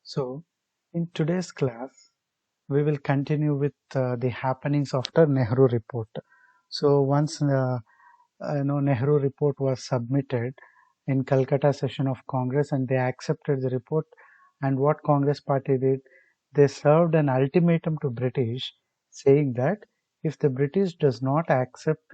So, in today's class, we will continue with the happenings after Nehru report. So, once Nehru report was submitted in Calcutta session of Congress, and they accepted the report. And what Congress party did, they served an ultimatum to British, saying that if the British does not accept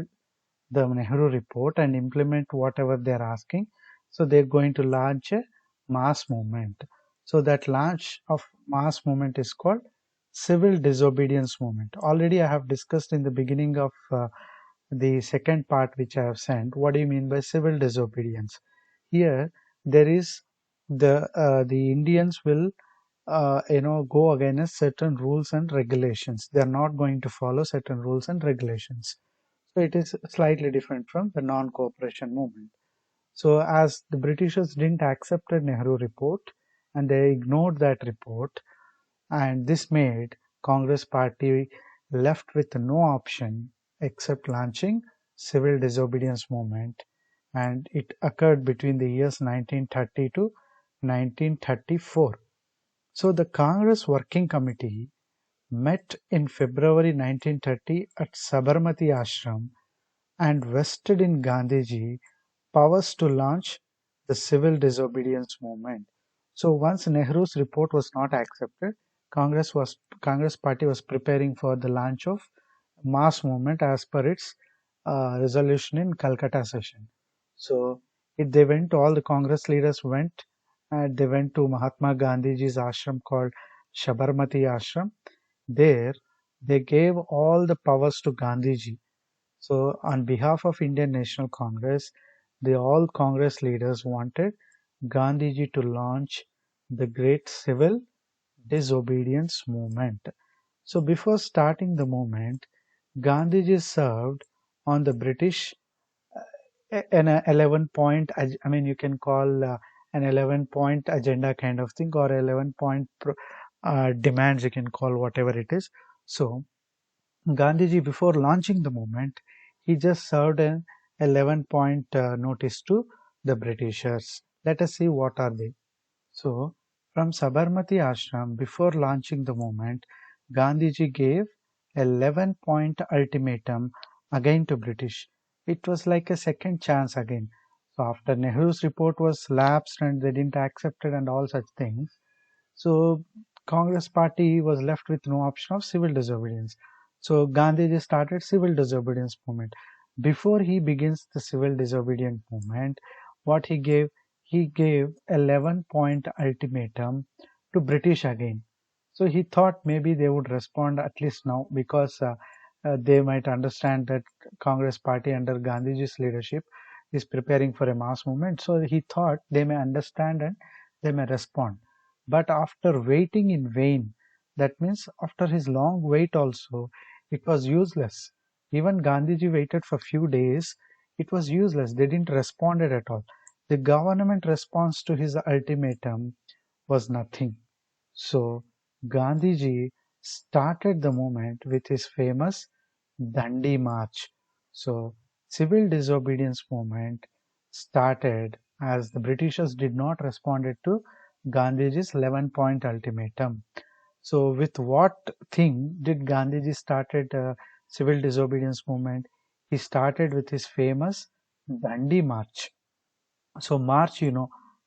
the Nehru report and implement whatever they're asking. So they're going to launch a mass movement. So that launch of mass movement is called civil disobedience movement. Already I have discussed in the beginning of the second part which I have sent. What do you mean by civil disobedience? Here there is the Indians will go against certain rules and regulations. They are not going to follow certain rules and regulations. So it is slightly different from the non-cooperation movement. So as the Britishers didn't accept the Nehru report and they ignored that report, and this made Congress party left with no option except launching civil disobedience movement, and it occurred between the years 1930 to 1934. So the Congress Working Committee met in February 1930 at Sabarmati Ashram and vested in Gandhiji powers to launch the civil disobedience movement. So once Nehru's report was not accepted, Congress party was preparing for the launch of mass movement as per its resolution in Calcutta session. So they went, all the Congress leaders went, and they went to Mahatma Gandhiji's ashram called Sabarmati Ashram. There they gave all the powers to Gandhiji. So on behalf of Indian National Congress, all Congress leaders wanted Gandhiji to launch the great civil disobedience movement. So before starting the movement, Gandhiji served on the British an 11 point, I mean, you can call an 11-point agenda kind of thing, or 11-point demands, you can call whatever it is. So Gandhiji, before launching the movement, he just served an 11-point notice to the Britishers. Let us see what are they. So, from Sabarmati Ashram, before launching the movement, Gandhiji gave 11-point ultimatum again to British. It was like a second chance again. So, after Nehru's report was lapsed and they didn't accept it and all such things, so Congress party was left with no option of civil disobedience. So Gandhiji started civil disobedience movement. Before he begins the civil disobedience movement, what he gave 11-point ultimatum to British again. So he thought maybe they would respond at least now, because they might understand that Congress party under Gandhiji's leadership is preparing for a mass movement. So he thought they may understand and they may respond. But after waiting in vain, that means after his long wait also, it was useless. Even Gandhiji waited for few days, it was useless. They didn't respond at all. The government response to his ultimatum was nothing. So Gandhiji started the movement with his famous Dandi March. So civil disobedience movement started as the Britishers did not respond to Gandhiji's 11-point ultimatum. So with what thing did Gandhiji started civil disobedience movement? He started with his famous Dandi March. So march,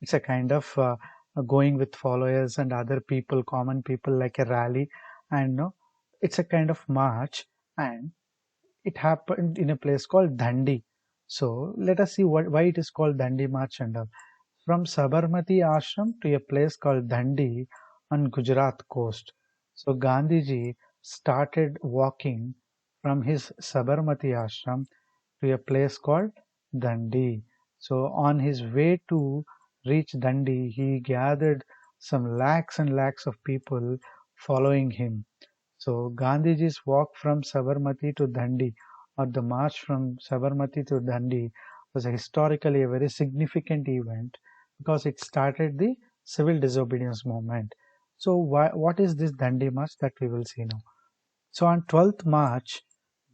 it's a kind of going with followers and other people, common people, like a rally, and it's a kind of march, and it happened in a place called Dandi. So let us see why it is called Dandi March and all. From Sabarmati Ashram to a place called Dandi on Gujarat coast. So Gandhiji started walking from his Sabarmati Ashram to a place called Dandi. So on his way to reach Dandi, he gathered some lakhs and lakhs of people following him. So Gandhiji's walk from Sabarmati to Dandi, or the march from Sabarmati to Dandi, was historically a very significant event because it started the civil disobedience movement. So what is this Dandi march that we will see now? So on 12th March,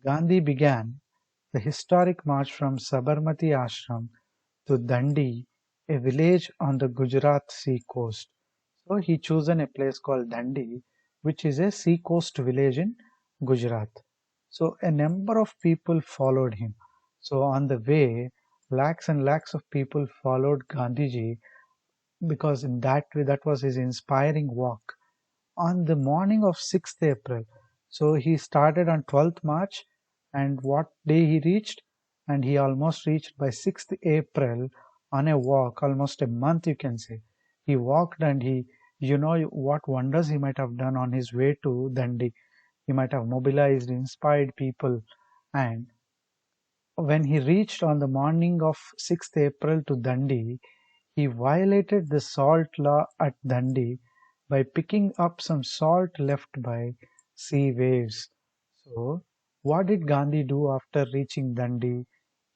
Gandhi began the historic march from Sabarmati Ashram to Dandi, a village on the Gujarat sea coast. So he chosen a place called Dandi, which is a seacoast village in Gujarat. So a number of people followed him. So on the way, lakhs and lakhs of people followed Gandhiji because in that way that was his inspiring walk. On the morning of 6th April, so he started on 12th March, and what day he reached? And he almost reached by 6th April on a walk, almost a month you can say. He walked and you know what wonders he might have done on his way to Dandi. He might have mobilized, inspired people, and when he reached on the morning of 6th April to Dandi, he violated the salt law at Dandi by picking up some salt left by sea waves. So, what did Gandhi do after reaching Dandi?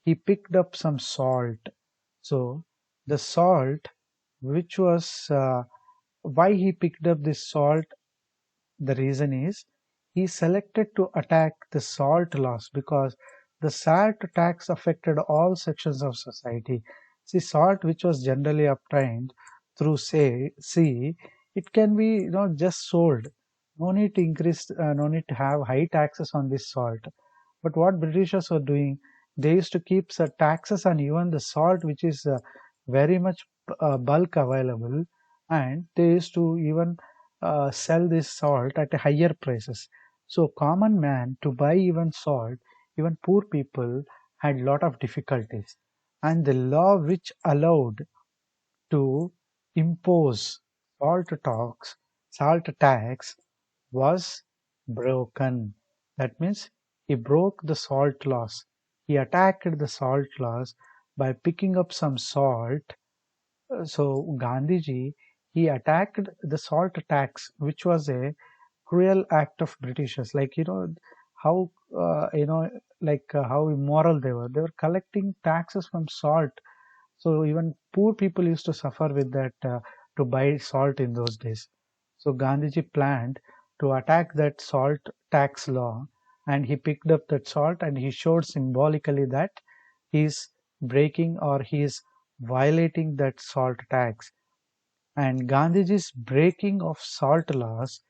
He picked up some salt. So, the salt, which was why he picked up this salt, the reason is he selected to attack the salt loss because the salt tax affected all sections of society. See, salt which was generally obtained through say sea, it can be just sold. No need to increase, no need to have high taxes on this salt. But what Britishers were doing, they used to keep taxes on even the salt which is very much bulk available, and they used to even sell this salt at a higher prices. So common man to buy even salt, even poor people had lot of difficulties. And the law which allowed to impose salt tax, salt tax was broken. That means he broke the salt laws. He attacked the salt laws by picking up some salt. So Gandhiji, he attacked the salt tax, which was a cruel act of Britishers. Like how how immoral they were. They were collecting taxes from salt. So even poor people used to suffer with that to buy salt in those days. So Gandhiji planned to attack that salt tax law, and he picked up that salt and he showed symbolically that he is breaking or he is violating that salt tax. And Gandhiji's breaking of salt laws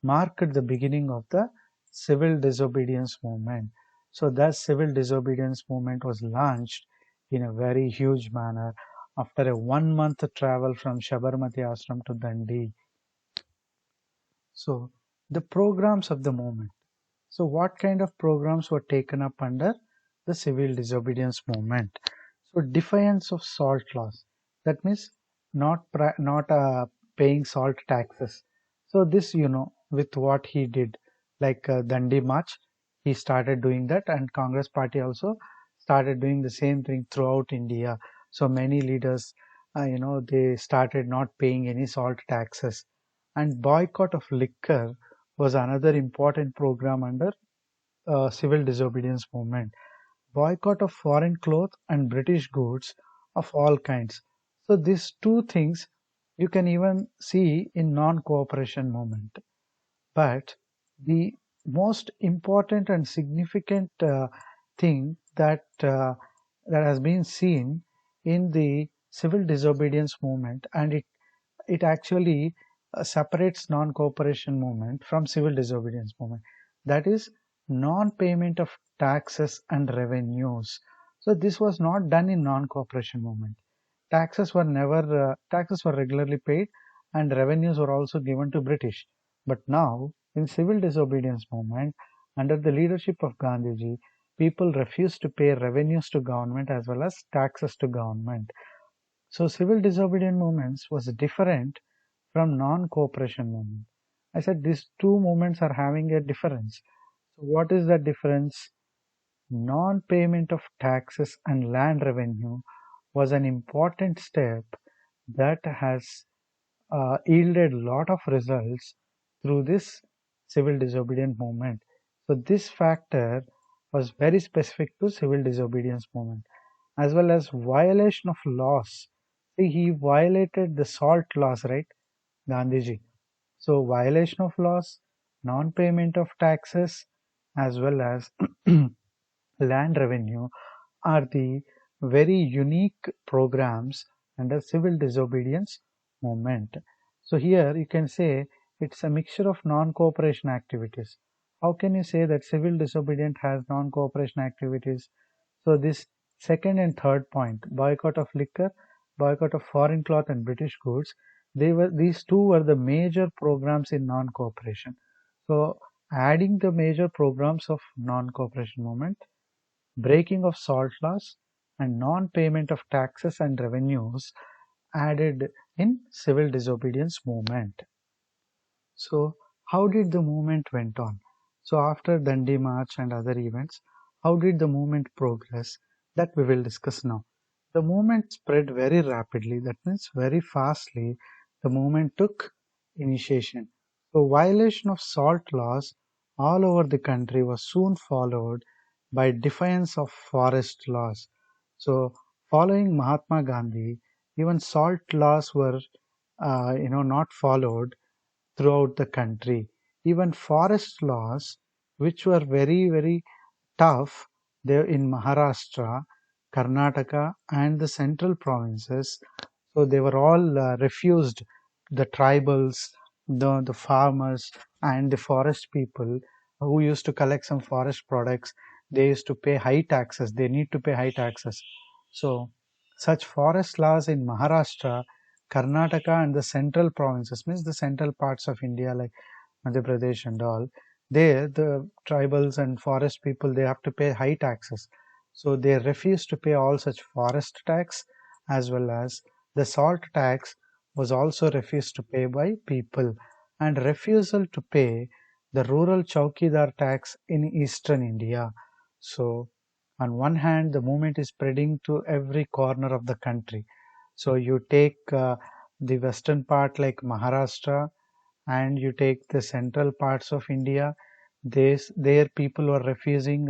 marked the beginning of the civil disobedience movement. So that civil disobedience movement was launched in a very huge manner after a 1 month travel from Sabarmati Ashram to Dandi. So the programs of the movement. So what kind of programs were taken up under the civil disobedience movement? So defiance of salt laws. That means not paying salt taxes. So this with what he did, like Dandi March, he started doing that, and Congress Party also started doing the same thing throughout India. So many leaders, they started not paying any salt taxes, and boycott of liquor was another important program under civil disobedience movement. Boycott of foreign clothes and British goods of all kinds. So these two things you can even see in non-cooperation movement. But the most important and significant thing that has been seen in the civil disobedience movement, and it actually separates non-cooperation movement from civil disobedience movement. That is non-payment of taxes and revenues. So this was not done in non-cooperation movement. Taxes were regularly paid, and revenues were also given to British. But now in civil disobedience movement, under the leadership of Gandhiji, people refused to pay revenues to government as well as taxes to government. So civil disobedient movements was different from non-cooperation movement. I said these two movements are having a difference. So what is the difference? Non-payment of taxes and land revenue was an important step that has yielded a lot of results through this civil disobedient movement. So this factor was very specific to civil disobedience movement, as well as violation of laws. See, he violated the salt laws, right, Gandhiji? So violation of laws, non-payment of taxes, as well as land revenue are the very unique programs under civil disobedience movement. So here you can say it's a mixture of non-cooperation activities. How can you say that civil disobedience has non-cooperation activities? So this second and third point, boycott of liquor, boycott of foreign cloth and British goods, these two were the major programs in non-cooperation. So adding the major programs of non-cooperation movement, breaking of salt laws, and non-payment of taxes and revenues added in civil disobedience movement. So how did the movement went on? So after Dandi March and other events, how did the movement progress? That we will discuss now. The movement spread very rapidly, that means very fastly the movement took initiation. So violation of salt laws all over the country was soon followed by defiance of forest laws. So following Mahatma Gandhi, even salt laws were not followed throughout the country. Even forest laws, which were very, very tough there in Maharashtra, Karnataka, and the central provinces, so they were all refused. The tribals, the farmers, and the forest people who used to collect some forest products, they used to pay high taxes. They need to pay high taxes. So, such forest laws in Maharashtra, Karnataka, and the central provinces means the central parts of India like Madhya Pradesh and all. There, the tribals and forest people they have to pay high taxes. So they refuse to pay all such forest tax as well as the salt tax was also refused to pay by people, and refusal to pay the rural chowkidar tax in eastern India. So on one hand the movement is spreading to every corner of the country. So you take the western part like Maharashtra, and you take the central parts of India, there people were refusing,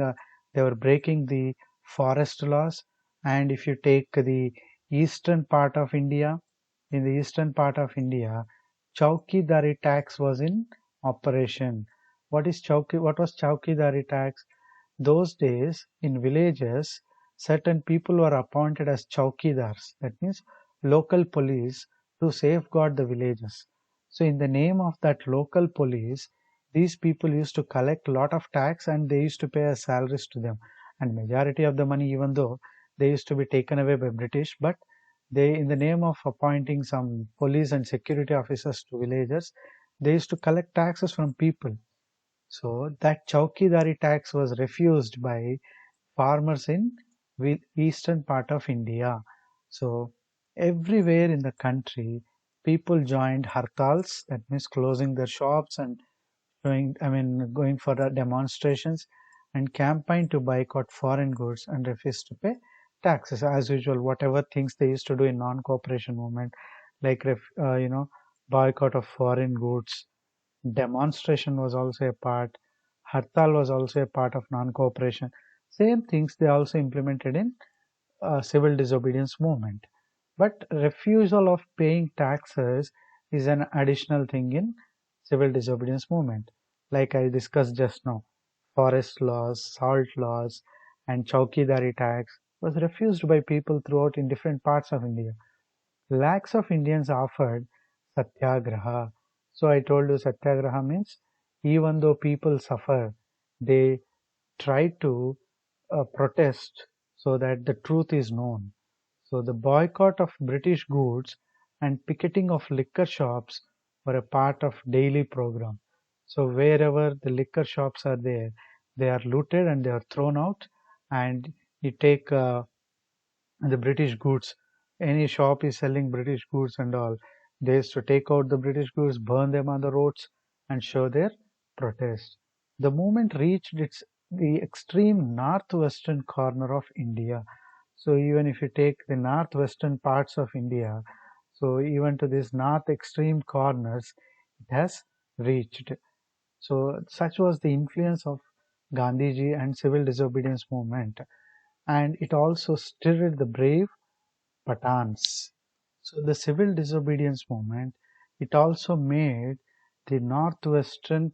they were breaking the forest laws. And if you take the eastern part of India, in the eastern part of India, Chowkidari tax was in operation. What was Chowkidari tax? Those days in villages, certain people were appointed as chowkidars, that means local police to safeguard the villages. So, in the name of that local police, these people used to collect a lot of tax and they used to pay as salaries to them. And majority of the money, even though they used to be taken away by British, but they, in the name of appointing some police and security officers to villages, they used to collect taxes from people. So that Chowkidari tax was refused by farmers in eastern part of India. So everywhere in the country, people joined hartals, that means closing their shops and going for the demonstrations and campaign to boycott foreign goods and refuse to pay taxes as usual. Whatever things they used to do in non-cooperation movement, like boycott of foreign goods, demonstration was also a part, hartal was also a part of non-cooperation. Same things they also implemented in civil disobedience movement. But refusal of paying taxes is an additional thing in civil disobedience movement. Like I discussed just now, forest laws, salt laws, and chowkidari tax was refused by people throughout in different parts of India. Lakhs of Indians offered satyagraha. So I told you satyagraha means even though people suffer, they try to protest so that the truth is known. So the boycott of British goods and picketing of liquor shops were a part of daily program. So wherever the liquor shops are there, they are looted and they are thrown out. And you take the British goods. Any shop is selling British goods and all. They used to take out the British goods, burn them on the roads, and show their protest. The movement reached the extreme northwestern corner of India. So even if you take the northwestern parts of India, so even to these north extreme corners, it has reached. So such was the influence of Gandhiji and civil disobedience movement, and it also stirred the brave Pathans. So the civil disobedience movement, it also made the northwestern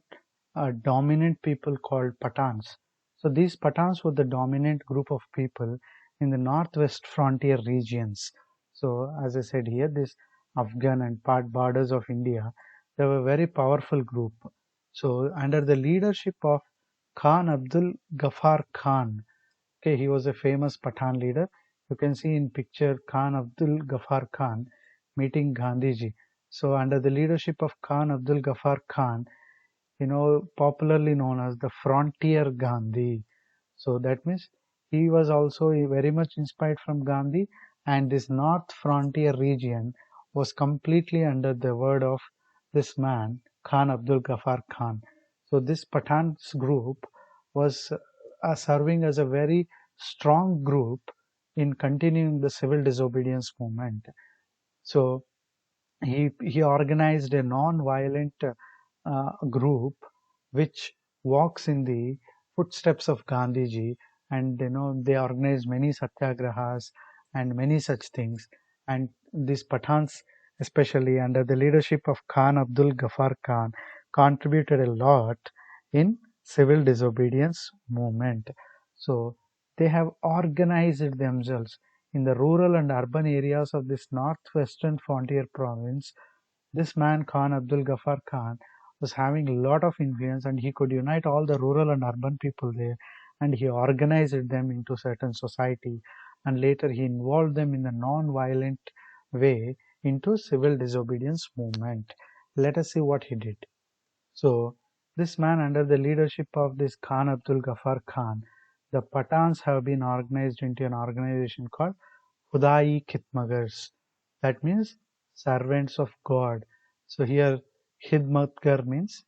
dominant people called Pathans. So these Pathans were the dominant group of people in the northwest frontier regions. So as I said here, this Afghan and part borders of India. They were a very powerful group. So under the leadership of Khan Abdul Ghaffar Khan, okay, he was a famous Pathan leader. You can see in picture Khan Abdul Ghaffar Khan meeting Gandhiji. So under the leadership of Khan Abdul Ghaffar Khan, popularly known as the Frontier Gandhi. So that means he was also very much inspired from Gandhi, and this North Frontier region was completely under the word of this man, Khan Abdul Ghaffar Khan. So this Pathan's group was serving as a very strong group in continuing the civil disobedience movement. So he organized a non-violent group which walks in the footsteps of Gandhiji, and they organized many satyagrahas and many such things. And these Pathans, especially under the leadership of Khan Abdul Ghaffar Khan, contributed a lot in civil disobedience movement. So they have organized themselves in the rural and urban areas of this northwestern frontier province. This man, Khan Abdul Ghaffar Khan, was having a lot of influence, and he could unite all the rural and urban people there, and he organized them into certain society, and later he involved them in a non-violent way into civil disobedience movement. Let us see what he did. So this man, under the leadership of this Khan Abdul Ghaffar Khan, the Pathans have been organized into an organization called Khudai Khidmatgars. That means servants of God. So here Khidmatgar means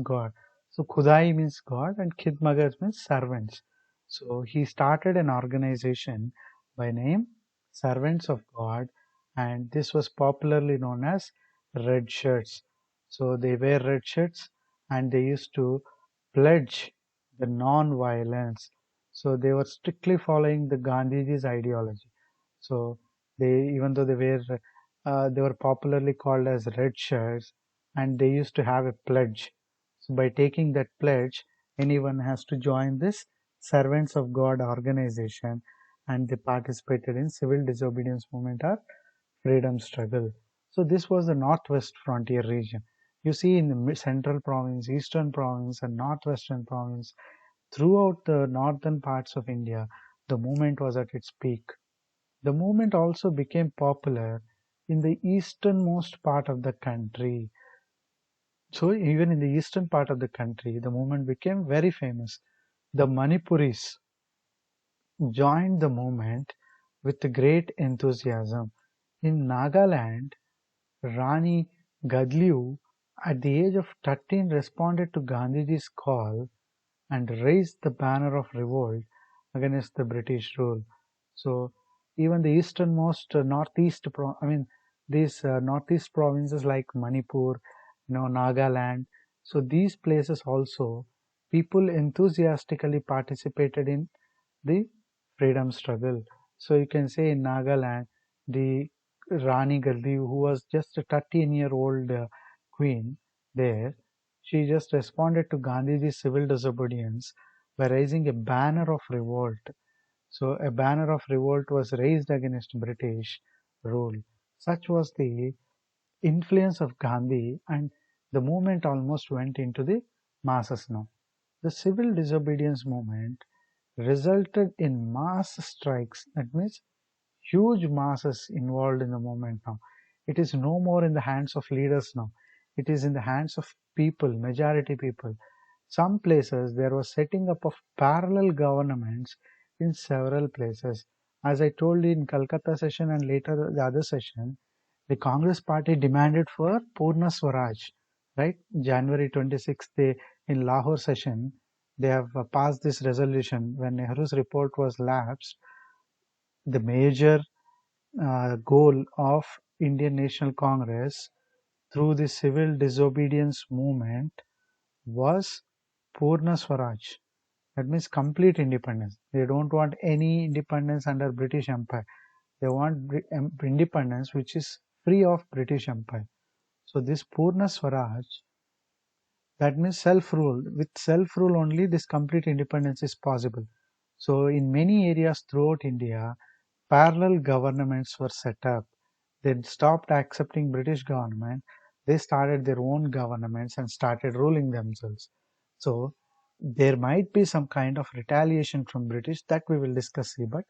God. So Khudai means God and Khidmatgars means servants. So he started an organization by name Servants of God, and this was popularly known as Red Shirts. So they wear red shirts and they used to pledge the non-violence. So they were strictly following the Gandhiji's ideology. So even though they were popularly called as red shirts, and they used to have a pledge. So by taking that pledge, anyone has to join this Servants of God organization, and they participated in civil disobedience movement or freedom struggle. So this was the northwest frontier region. You see in the central province, eastern province, and northwestern province, throughout the northern parts of India, the movement was at its peak. The movement also became popular in the easternmost part of the country. So even in the eastern part of the country, the movement became very famous. The Manipuris joined the movement with great enthusiasm. In Nagaland, Rani Gadliu, at the age of 13, responded to Gandhiji's call and raised the banner of revolt against the British rule. So even the easternmost these northeast provinces like Manipur, Nagaland. So these places also, people enthusiastically participated in the freedom struggle. So you can say in Nagaland, the Rani Gadli, who was just a 13-year-old queen there, she just responded to Gandhiji's civil disobedience by raising a banner of revolt. So a banner of revolt was raised against British rule. Such was the influence of Gandhi, and the movement almost went into the masses now. The civil disobedience movement resulted in mass strikes. That means huge masses involved in the movement now. It is no more in the hands of leaders now. It is in the hands of people, majority people. Some places there was setting up of parallel governments in several places. As I told you in Calcutta session and later the other session, the Congress party demanded for Purna Swaraj, right? January 26th, in Lahore session, they have passed this resolution. When Nehru's report was lapsed, the major goal of Indian National Congress through the civil disobedience movement was Purna Swaraj. That means complete independence. They don't want any independence under British Empire. They want independence which is free of British Empire. So this Purna Swaraj, that means self-rule. With self-rule only this complete independence is possible. So in many areas throughout India, parallel governments were set up. They stopped accepting British government. They started their own governments and started ruling themselves. So there might be some kind of retaliation from British that we will discuss here, but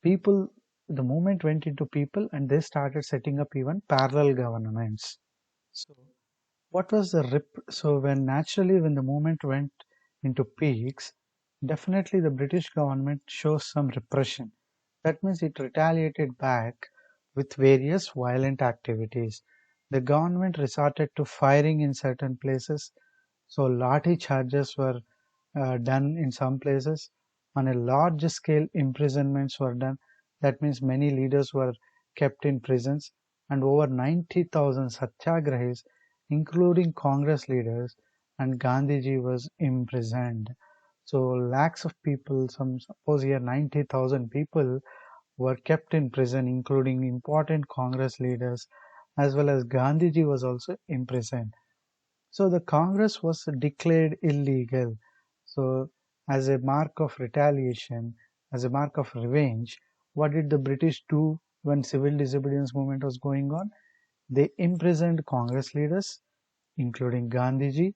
people, the movement went into people and they started setting up even parallel governments. So what was the so when naturally when the movement went into peaks, definitely the British government shows some repression. That means it retaliated back with various violent activities. The government resorted to firing in certain places, so lathi charges were done in some places. On a large scale, imprisonments were done. That means many leaders were kept in prisons, and over 90,000 satyagrahis, including Congress leaders, and Gandhiji was imprisoned. So lakhs of people, some suppose here 90,000 people were kept in prison, including important Congress leaders, as well as Gandhiji was also imprisoned. So the Congress was declared illegal. So as a mark of retaliation, as a mark of revenge, what did the British do when civil disobedience movement was going on? They imprisoned Congress leaders, including Gandhiji,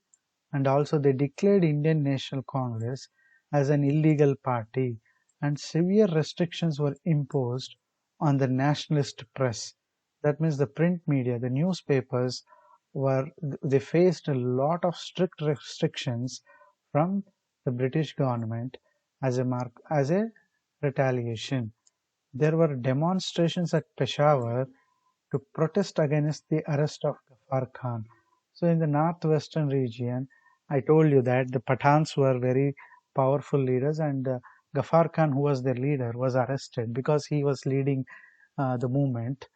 and also they declared Indian National Congress as an illegal party, and severe restrictions were imposed on the nationalist press. That means the print media, the newspapers were, they faced a lot of strict restrictions from the British government as a mark, as a retaliation. There were demonstrations at Peshawar to protest against the arrest of Ghaffar Khan. So in the northwestern region, I told you that the Pathans were very powerful leaders, and Ghaffar Khan, who was their leader, was arrested because he was leading the movement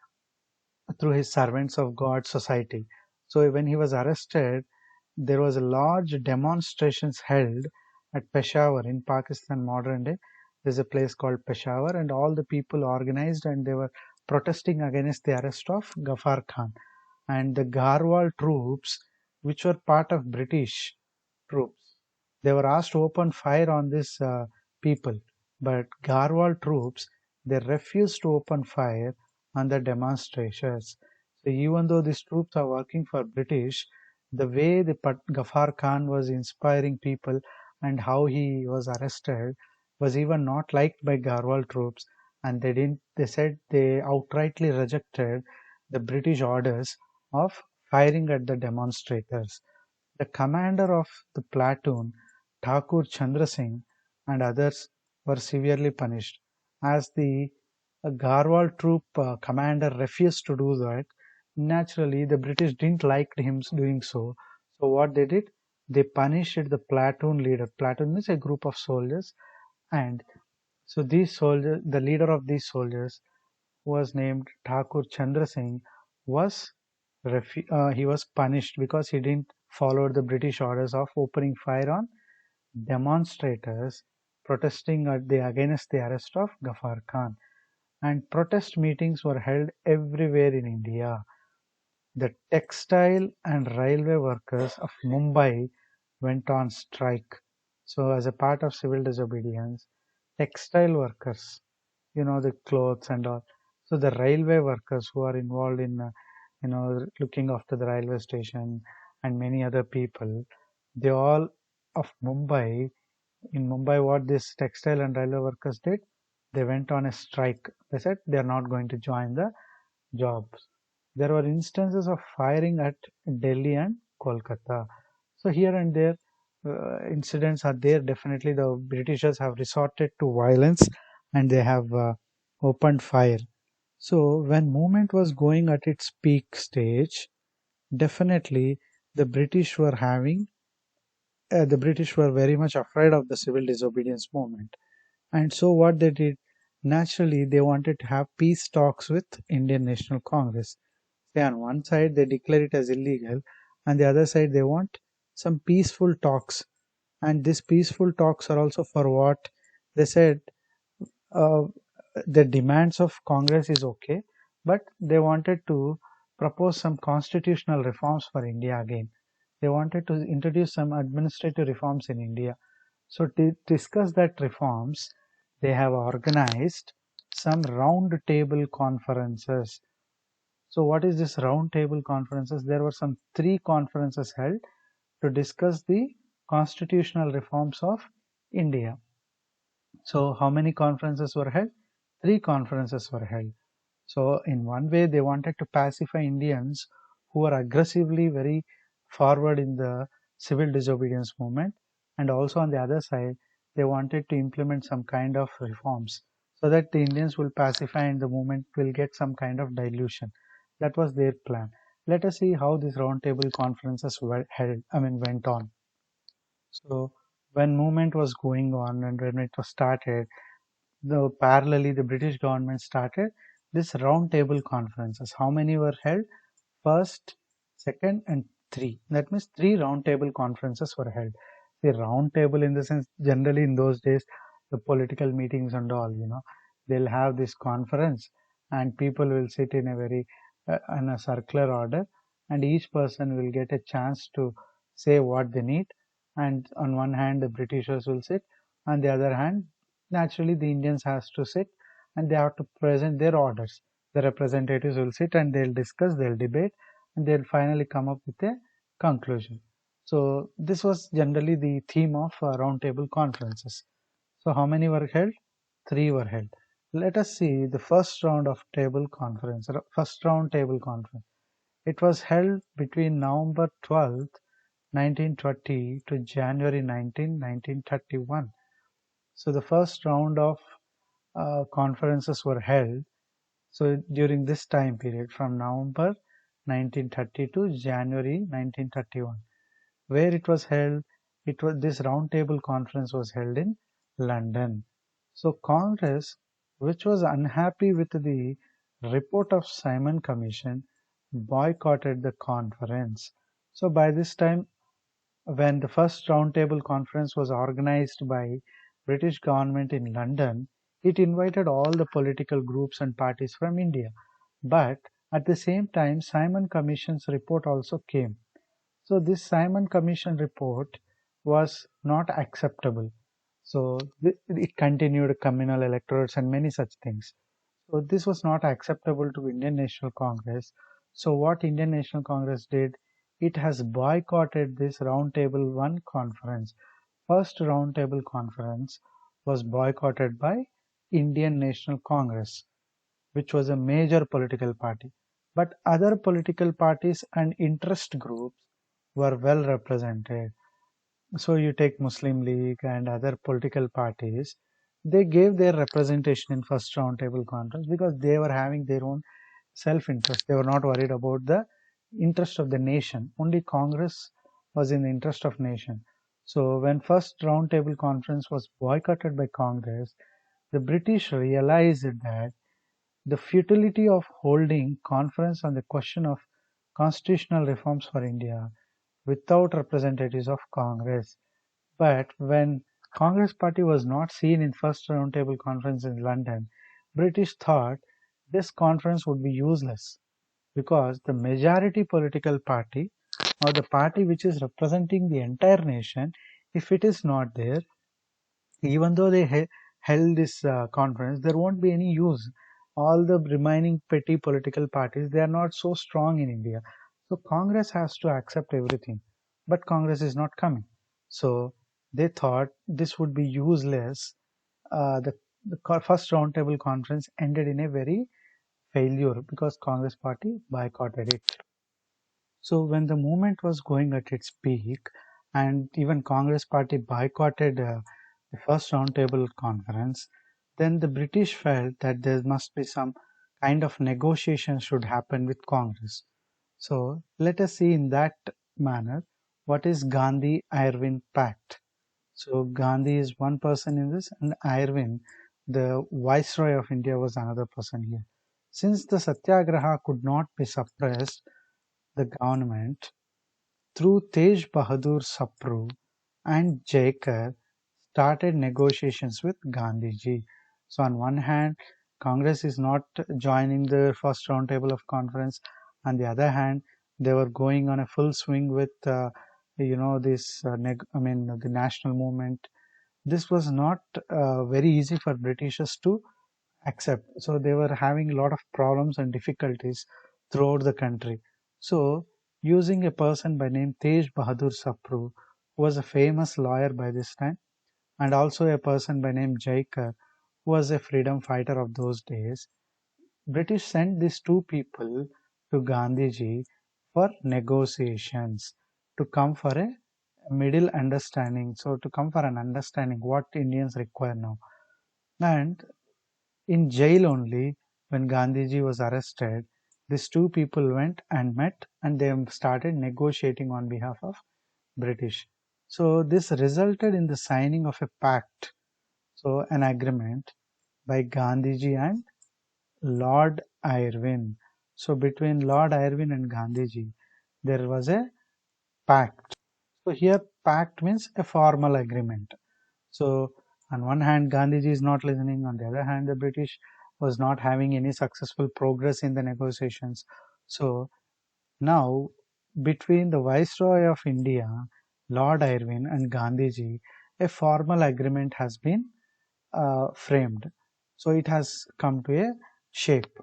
through his Servants of God society. So when he was arrested, there was a large demonstrations held at Peshawar in Pakistan modern day. There's a place called Peshawar, and all the people organized and they were protesting against the arrest of Ghaffar Khan. And the Garhwal troops, which were part of British troops, they were asked to open fire on these people, but Garhwal troops, they refused to open fire on the demonstrations. So even though these troops are working for British, the way the Ghaffar Khan was inspiring people and how he was arrested was even not liked by Garhwal troops, and they didn't. They said they outrightly rejected the British orders of firing at the demonstrators. The commander of the platoon, Thakur Chandra Singh, and others were severely punished. As the Garhwal troop commander refused to do that, naturally the British didn't like him doing so. So what they did, they punished the platoon leader. Platoon means a group of soldiers, and so these soldiers, the leader of these soldiers, was named Thakur Chandra Singh, was he was punished because he didn't follow the British orders of opening fire on demonstrators protesting against the arrest of Ghaffar Khan. And protest meetings were held everywhere in India. The textile and railway workers of Mumbai went on strike. So, as a part of civil disobedience, textile workers, the clothes and all. So, the railway workers who are involved in, looking after the railway station and many other people, they all of Mumbai, in Mumbai, what this textile and railway workers did, they went on a strike. They said they are not going to join the jobs. There were instances of firing at Delhi and Kolkata. So here and there, incidents are there. Definitely, the Britishers have resorted to violence and they have opened fire. So when movement was going at its peak stage, definitely the British were having the British were very much afraid of the civil disobedience movement. And so what they did, naturally they wanted to have peace talks with Indian National Congress. Say on one side they declare it as illegal, and the other side they want some peaceful talks. And these peaceful talks are also for what? They said uh, the demands of Congress is okay, but they wanted to propose some constitutional reforms for India again. They wanted to introduce some administrative reforms in India. So to discuss that reforms, they have organized some round table conferences. So what is this round table conferences? There were some three conferences held to discuss the constitutional reforms of India. So how many conferences were held? Three conferences were held. So in one way, they wanted to pacify Indians who were aggressively very forward in the civil disobedience movement, and also on the other side, they wanted to implement some kind of reforms so that the Indians will pacify and the movement will get some kind of dilution. That was their plan. Let us see how these roundtable conferences were held. Went on. So when movement was going on and when it was started, parallelly the British government started this round table conferences. How many were held? First, second, and three. That means three round table conferences were held. The round table, in the sense, generally in those days, the political meetings and all, they'll have this conference, and people will sit in a very in a circular order, and each person will get a chance to say what they need. And on one hand, the Britishers will sit, on the other hand, naturally the Indians has to sit, and they have to present their orders. The representatives will sit and they'll discuss, they'll debate, and they'll finally come up with a conclusion. So this was generally the theme of roundtable conferences. So how many were held? Three were held. Let us see the first round of table conference, first round table conference. It was held between November 12th, 1920 to January 1931. So the first round of conferences were held. So during this time period from November 1930 to January 1931, where it was held, this roundtable conference was held in London. So Congress, which was unhappy with the report of Simon Commission, boycotted the conference. So by this time, when the first roundtable conference was organized by British government in London, it invited all the political groups and parties from India. But at the same time, Simon Commission's report also came. So this Simon Commission report was not acceptable. So it continued communal electorates and many such things. So this was not acceptable to Indian National Congress. So what Indian National Congress did, it has boycotted this Roundtable 1 conference. First Roundtable conference was boycotted by Indian National Congress, which was a major political party. But other political parties and interest groups were well represented. So you take Muslim League and other political parties, they gave their representation in first roundtable conference because they were having their own self-interest. They were not worried about the interest of the nation. Only Congress was in the interest of nation. So when first roundtable conference was boycotted by Congress, the British realized that the futility of holding conference on the question of constitutional reforms for India without representatives of Congress. But when Congress party was not seen in first roundtable conference in London, British thought this conference would be useless because the majority political party or the party which is representing the entire nation, if it is not there, even though they held this conference, there won't be any use. All the remaining petty political parties, they are not so strong in India. So Congress has to accept everything. But Congress is not coming. So they thought this would be useless. The first roundtable conference ended in a very failure because Congress party boycotted it. So when the movement was going at its peak, and even Congress party boycotted the first roundtable conference, then the British felt that there must be some kind of negotiation should happen with Congress. So let us see in that manner what is Gandhi-Irwin Pact. So Gandhi is one person in this, and Irwin, the Viceroy of India, was another person here. Since the Satyagraha could not be suppressed, the government, through Tej Bahadur Sapru and Jaikar, started negotiations with Gandhiji. So on one hand, Congress is not joining the first roundtable of conference. On the other hand, they were going on a full swing with, this, the national movement. This was not very easy for Britishers to accept. So they were having a lot of problems and difficulties throughout the country. So, using a person by name Tej Bahadur Sapru, who was a famous lawyer by this time, and also a person by name Jaikar, who was a freedom fighter of those days, British sent these two people to Gandhiji for negotiations to come for a middle understanding. So to come for an understanding what Indians require now. And in jail only, when Gandhiji was arrested, these two people went and met and they started negotiating on behalf of British. So this resulted in the signing of a pact, so an agreement by Gandhiji and Lord Irwin. So between Lord Irwin and Gandhiji, there was a pact. So here pact means a formal agreement. So on one hand, Gandhiji is not listening. On the other hand, the British was not having any successful progress in the negotiations. So now between the Viceroy of India, Lord Irwin and Gandhiji, a formal agreement has been framed. So it has come to a shape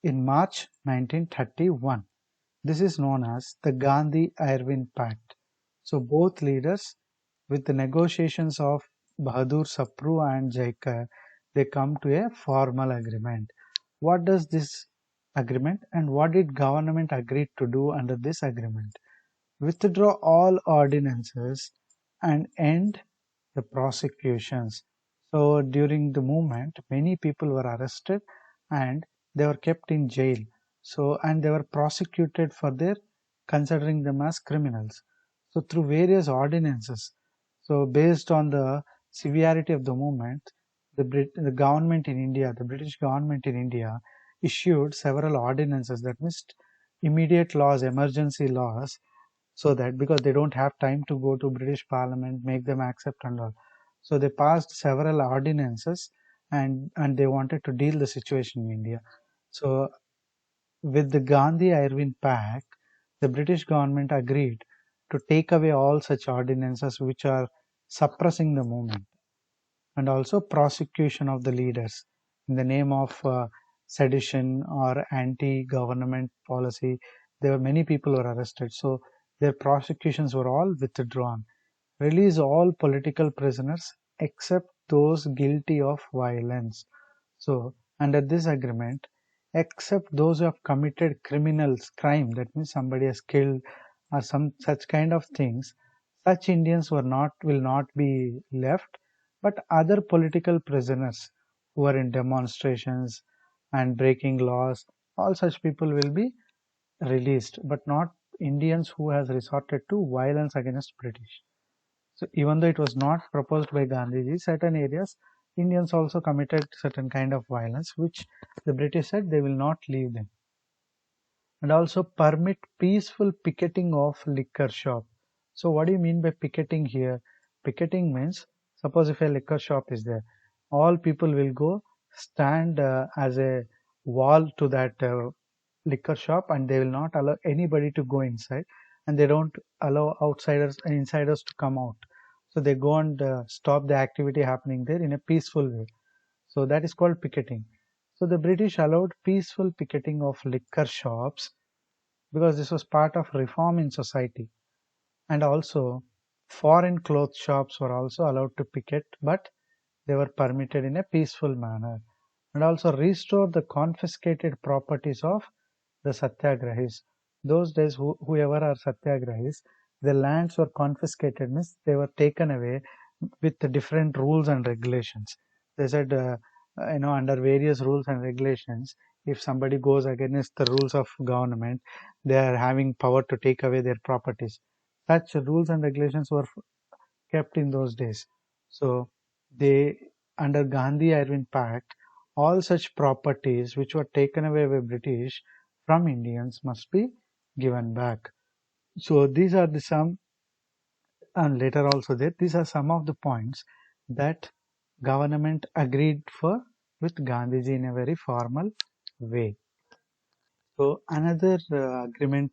in March 1931. This is known as the Gandhi-Irwin Pact. So both leaders, with the negotiations of Bahadur Sapru and Jaikar, they come to a formal agreement. What does this agreement and what did government agree to do under this agreement? Withdraw all ordinances and end the prosecutions. So during the movement, many people were arrested and they were kept in jail. So and they were prosecuted for their considering them as criminals. So through various ordinances. So based on the severity of the movement, the government in India, the British government in India, issued several ordinances. That means immediate laws, emergency laws, so that because they don't have time to go to British Parliament, make them accept and all. So they passed several ordinances and they wanted to deal the situation in India. So with the Gandhi-Irwin Pact, the British government agreed to take away all such ordinances which are suppressing the movement and also prosecution of the leaders in the name of sedition or anti-government policy. There were many people were arrested, so their prosecutions were all withdrawn. Release all political prisoners except those guilty of violence. So under this agreement, except those who have committed criminals crime, that means somebody has killed or some such kind of things, such Indians will not be left, but other political prisoners who are in demonstrations and breaking laws, all such people will be released, but not Indians who has resorted to violence against British. So even though it was not proposed by Gandhiji, certain areas Indians also committed certain kind of violence, which the British said they will not leave them. And also permit peaceful picketing of liquor shop. So what do you mean by picketing here? Picketing means, suppose if a liquor shop is there, all people will go stand as a wall to that liquor shop and they will not allow anybody to go inside and they don't allow outsiders and insiders to come out. So they go and stop the activity happening there in a peaceful way. So that is called picketing. So the British allowed peaceful picketing of liquor shops because this was part of reform in society. And also, foreign cloth shops were also allowed to picket, but they were permitted in a peaceful manner. And also restore the confiscated properties of the satyagrahis. Those days, whoever are satyagrahis, the lands were confiscated, means they were taken away with the different rules and regulations. They said, under various rules and regulations, if somebody goes against the rules of government, they are having power to take away their properties. Such rules and regulations were kept in those days. So they, under Gandhi-Irwin Pact, all such properties which were taken away by British from Indians must be given back. So these are the some, and later also there, these are some of the points that government agreed for with Gandhiji in a very formal way. So another agreement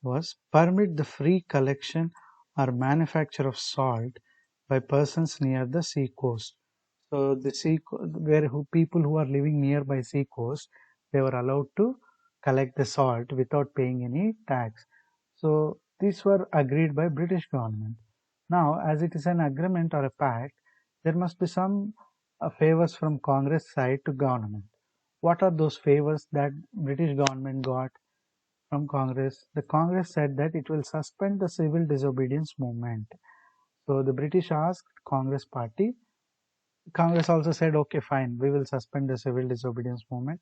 was permit the free collection or manufacture of salt by persons near the sea coast. So the sea where people who are living nearby sea coast, they were allowed to collect the salt without paying any tax. So these were agreed by British government. Now, as it is an agreement or a pact, there must be some favors from Congress side to government. What are those favors that British government got from Congress? The Congress said that it will suspend the civil disobedience movement. So the British asked Congress party. Congress also said, okay, fine, we will suspend the civil disobedience movement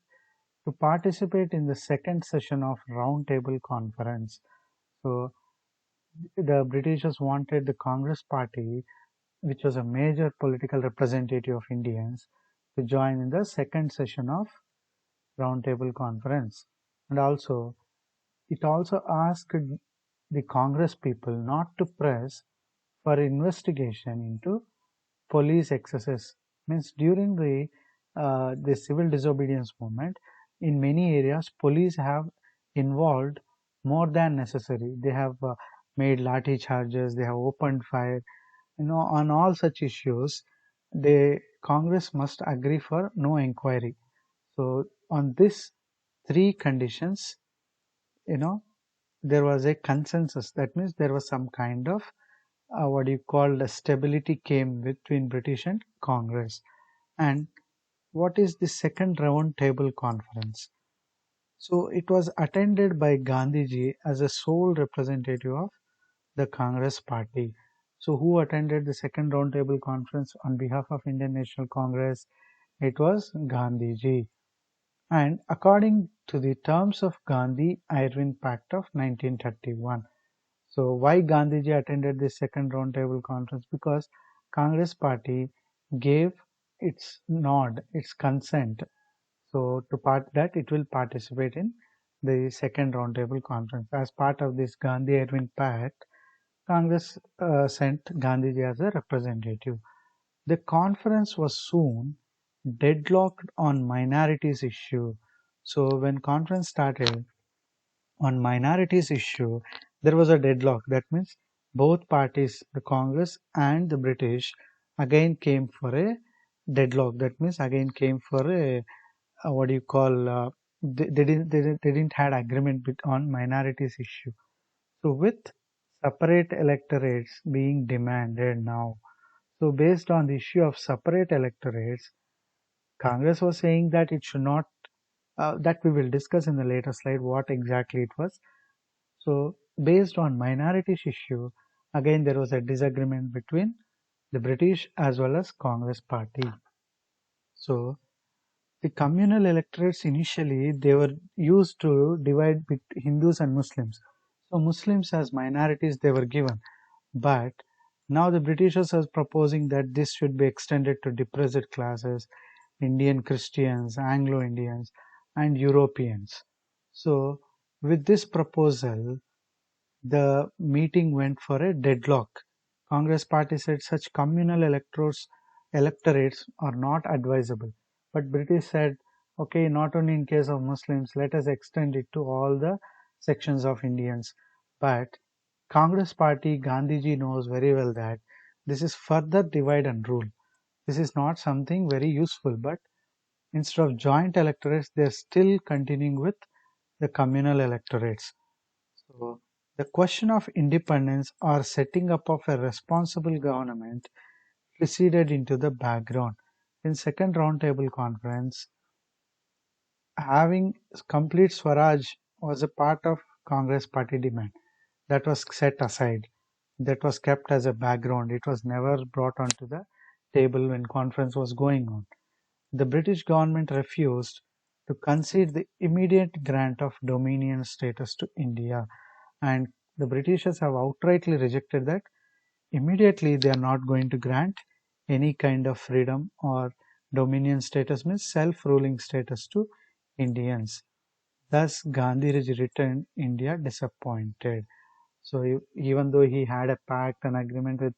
to participate in the second session of Round Table Conference. So the Britishers wanted the Congress party, which was a major political representative of Indians, to join in the second session of Round Table Conference. And also, it also asked the Congress people not to press for investigation into police excesses. Means during the civil disobedience movement, in many areas, police have involved more than necessary. They have made lathi charges, they have opened fire. On all such issues, the Congress must agree for no inquiry. So on this three conditions, you know, there was a consensus. That means there was some kind of what you call the stability came between British and Congress. And what is the second round table conference? So it was attended by Gandhiji as a sole representative of the Congress party. So who attended the second round table conference on behalf of Indian National Congress? It was Gandhiji. And according to the terms of Gandhi-Irwin Pact of 1931. So why Gandhiji attended this second roundtable conference? Because Congress party gave its nod, its consent, so to part that it will participate in the second roundtable conference. As part of this Gandhi-Irwin Pact, Congress sent Gandhiji as a representative. The conference was soon deadlocked on minorities issue. So when conference started, on minorities issue, there was a deadlock. That means both parties, the Congress and the British, again came for a deadlock. That means again came for a what do you call? They didn't had agreement on minorities issue. So with separate electorates being demanded now, so based on the issue of separate electorates, Congress was saying that it should not. That we will discuss in the later slide what exactly it was. So based on minorities issue, again there was a disagreement between the British as well as Congress party. So the communal electorates initially they were used to divide Hindus and Muslims. So Muslims as minorities they were given, but now the Britishers are proposing that this should be extended to depressed classes, Indian Christians, Anglo-Indians, and Europeans. So with this proposal, the meeting went for a deadlock. Congress party said such communal electorates are not advisable. But British said, okay, not only in case of Muslims, let us extend it to all the sections of Indians. But Congress party, Gandhiji knows very well that this is further divide and rule. This is not something very useful, but instead of joint electorates, they're still continuing with the communal electorates. So the question of independence or setting up of a responsible government receded into the background. In second roundtable conference, having complete Swaraj was a part of Congress party demand that was set aside, that was kept as a background. It was never brought onto the table when conference was going on. The British government refused to concede the immediate grant of dominion status to India, and the Britishers have outrightly rejected that. Immediately, they are not going to grant any kind of freedom or dominion status, means self-ruling status to Indians. Thus, Gandhiji returned India disappointed. So, even though he had a pact and agreement with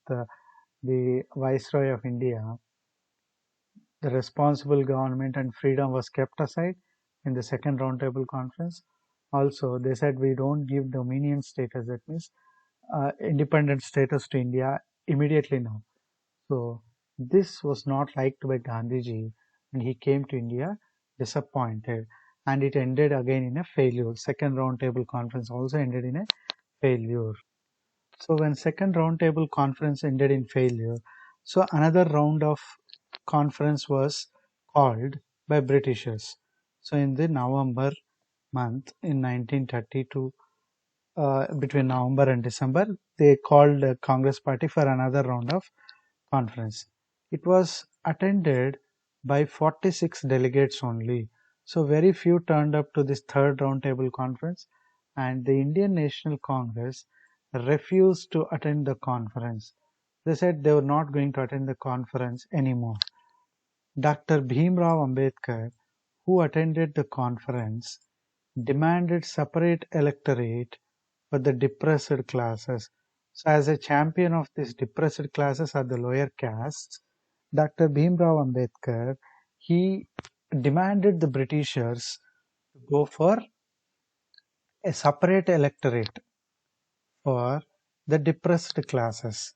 the Viceroy of India, the responsible government and freedom was kept aside in the second roundtable conference. Also, they said we don't give dominion status, that means independent status to India immediately now. So this was not liked by Gandhiji and he came to India disappointed. and it ended again in a failure. Second roundtable conference also ended in a failure. So when second roundtable conference ended in failure, so another round of conference was called by Britishers. So in the November month in 1932, between November and December, they called the Congress Party for another round of conference. It was attended by 46 delegates only. So very few turned up to this third roundtable conference, and the Indian National Congress refused to attend the conference. They said they were not going to attend the conference anymore. Dr. Bhimrao Ambedkar, who attended the conference, demanded separate electorate for the depressed classes. So as a champion of these depressed classes or the lower castes, Dr. Bhimrao Ambedkar, he demanded the Britishers to go for a separate electorate for the depressed classes.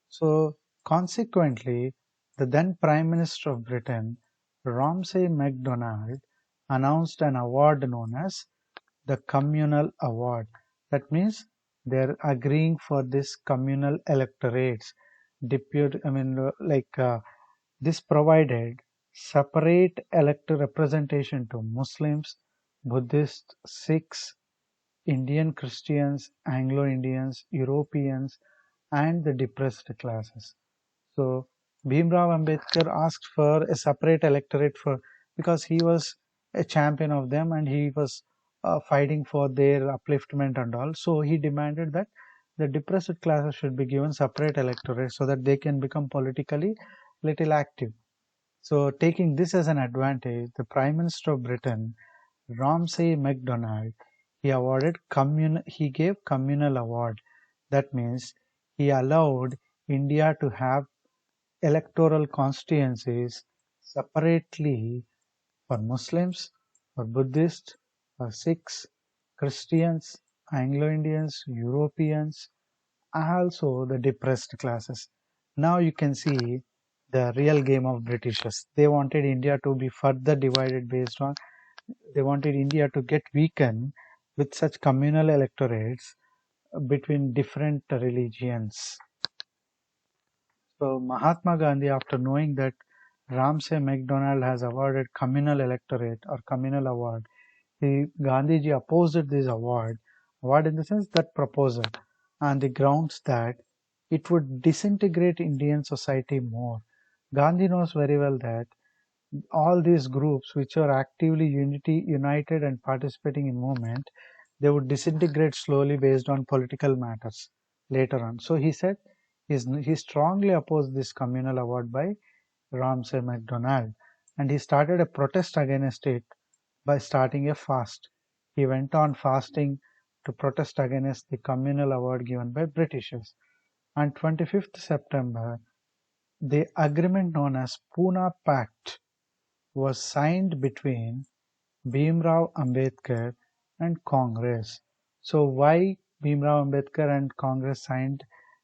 So consequently, the then Prime Minister of Britain, Ramsay MacDonald, announced an award known as the Communal Award. That means they're agreeing for this communal electorates. This provided separate elector representation to Muslims, Buddhists, Sikhs, Indian Christians, Anglo Indians, Europeans, and the depressed classes. So Bhimrao Ambedkar asked for a separate electorate for, because he was a champion of them and he was fighting for their upliftment and all. So he demanded that the depressed classes should be given separate electorate so that they can become politically little active. So taking this as an advantage, the Prime Minister of Britain, Ramsay MacDonald, he gave communal award. That means he allowed India to have electoral constituencies separately for Muslims, for Buddhists, for Sikhs, Christians, Anglo-Indians, Europeans, also the depressed classes. Now you can see the real game of Britishers. They wanted India to be further divided they wanted India to get weakened with such communal electorates between different religions. So Mahatma Gandhi, after knowing that Ramsay MacDonald has awarded communal electorate or communal award, Gandhiji opposed this award in the sense that proposal, on the grounds that it would disintegrate Indian society more. Gandhi knows very well that all these groups which are actively united and participating in movement, they would disintegrate slowly based on political matters later on. So he said he strongly opposed this communal award by Ramsay MacDonald, and he started a protest against it by starting a fast. He went on fasting to protest against the communal award given by Britishers. On 25th September, the agreement known as Pune Pact was signed between Bhimrao Ambedkar and Congress. So why Bhimrao Ambedkar and Congress signed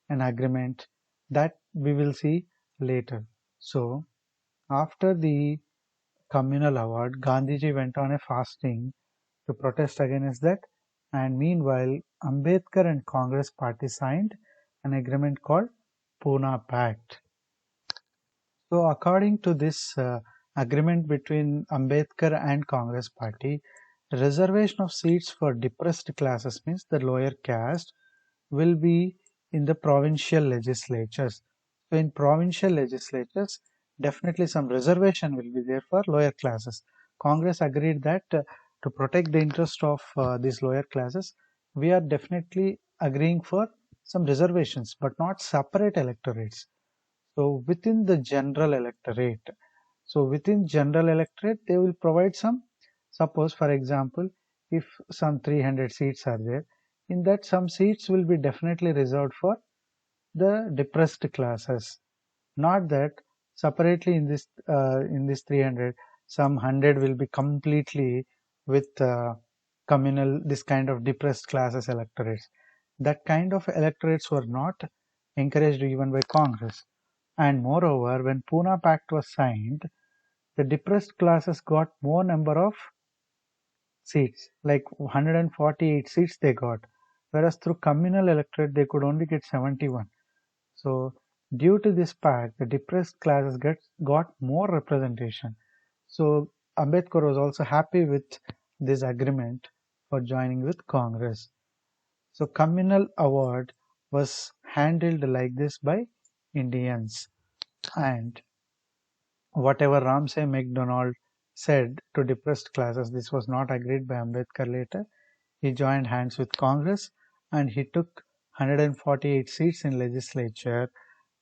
an agreement, that we will see later. So after the communal award, Gandhiji went on a fasting to protest against that, and meanwhile Ambedkar and Congress party signed an agreement called Pune Pact. So according to this agreement between Ambedkar and Congress party, reservation of seats for depressed classes, means the lower caste, will be in the provincial legislatures. So in provincial legislatures, definitely some reservation will be there for lower classes. Congress agreed that to protect the interest of these lower classes, we are definitely agreeing for some reservations, but not separate electorates. So within the general electorate, they will provide some, suppose for example, if some 300 seats are there, in that some seats will be definitely reserved for the depressed classes. Not that separately in this 300, some 100 will be completely with communal, this kind of depressed classes electorates. That kind of electorates were not encouraged even by Congress. And moreover, when Pune Pact was signed, the depressed classes got more number of seats, like 148 seats they got, whereas through communal electorate they could only get 71. So due to this pact, the depressed classes got more representation. So Ambedkar was also happy with this agreement for joining with Congress. So communal award was handled like this by Indians, and whatever Ramsay MacDonald said to depressed classes, this was not agreed by Ambedkar later. He joined hands with Congress and he took 148 seats in legislature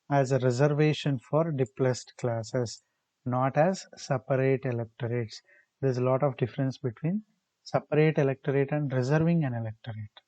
as a reservation for depressed classes, not as separate electorates. There's a lot of difference between separate electorate and reserving an electorate.